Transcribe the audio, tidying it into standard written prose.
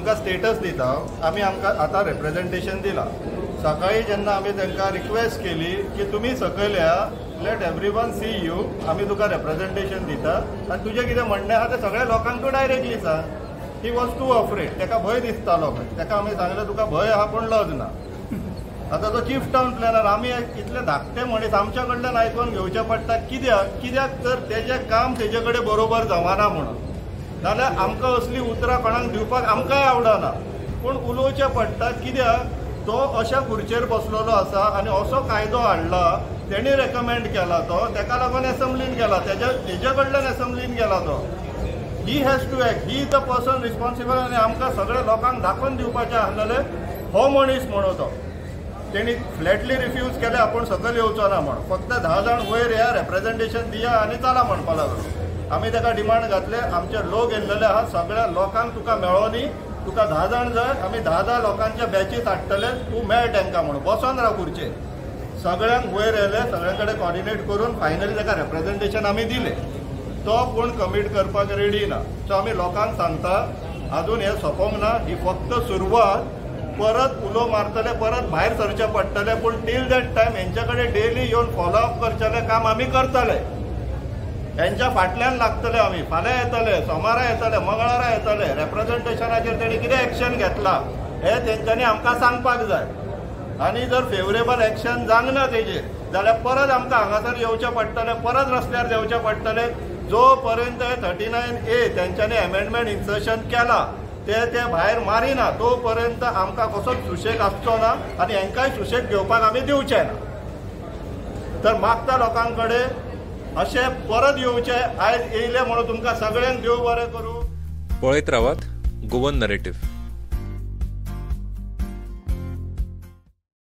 तुमकां स्टेटस दिता आमी आमकां आतां रिप्रेझेंटेशन दिलां. सकाळी जेन्ना आमी तांकां रिक्वेस्ट केली की तुमी सकयल या, लेट एवरीवन सी यू, आमी तुका रिप्रेझेंटेशन दिता आनी तुजें कितें म्हणणें आहा तें सगळ्या लोकांक तूं डायरेक्टली सांग. ही वॉज टू अफ्रेड, ताका भंय दिसतालो खंय. ताका आमी सांगलें तुका भंय आहा पूण लज ना. आतां तो चीफ टावन प्लॅनर, आमी इतले धाकटे मनीस आमच्या कडल्यान आयकून घेवचें पडटा. कित्याक तर तेजें काम तेजे कडेन बरोबर जावना म्हणून. नाल्यार आमकां असली उतरां कोणाक दिवपाक आमकांय आवडना, पूण उलोवचें पडटा. कित्याक तो अशा खुर्चेर बसलेलो आसा आनी असो कायदो हाडला, तेणी रेकमेंड केला तो, ताका लागून एसेंब्लीन गेला, तेजे कडल्यान एसेंब्लीन गेला तो. ही has to act, he is the person responsible. आनी आमकां सगळ्या लोकांक दाखोवन दिवपाचें आसलेलें हो मनीस म्हणून तो. तेणी फ्लॅटली रिफ्यूज केलें आपूण सकयल येवचो ना म्हण. फक्त 10 जाण वयर या, रेप्रेझेंटेशन दिया आनी चला म्हणपा लागलो. आमी ताका डिमांड घातले, आमचे लोक येयल्लेले आहा, सगळ्या लोकांक तुका मेळोनी, तुका 10 जाण जाय, आमी 10 लोकांच्या बॅचीस हाडटले, तूं मेळ तांकां म्हणून बसोन राव खुर्चेर. सगळ्यांक वयर येयले, सगळ्यां कडेन कॉर्डिनेट करून फायनली ताका रेप्रेझेंटेशन आमी दिलें. तो पूण कमीट करपाक रेडी ना. सो आमी लोकांक सांगता अजून हें सोंपोंक ना, ही फक्त सुरवात. परत उलो मारतले, परत भायर सरचे पडटले, पूण टील दॅट टायम हेंच्या कडेन डेली येवन फॉलोअप करचेलें काम आमी करतले. हेंच्या फाटल्यान लागतले आमी. फाल्यां येतले, सोमारा येतले, मंगळारा येतले. रेप्रेझेंटेशनाचेर तेणी कितें एक्शन घेतला हें तेंच्यांनी आमकां सांगपाक जाय. आनी जर फेवरेबल एक्शन जावंक ना तेजेर जाल्यार परत आमकां हांगासर येवचें पडटलें, परत रस्त्यार देंवचें पडटलें. जो पर्यंत 39A तेंच्यांनी एमेंडमेंट इन्सर्शन केला ते भायर मारिना तो पर्यंत आमकां कसोच सुशेग आसचो ना आनी हेंकांय सुशेग घेवपाक आमी दिवचे ना. तर मागता लोकां कडेन अशें परत येवचे. आयज येयले म्हणून तुमकां सगळ्यांक देव बरें करूं. पळयत रावात गोवन नरेटिव्ह.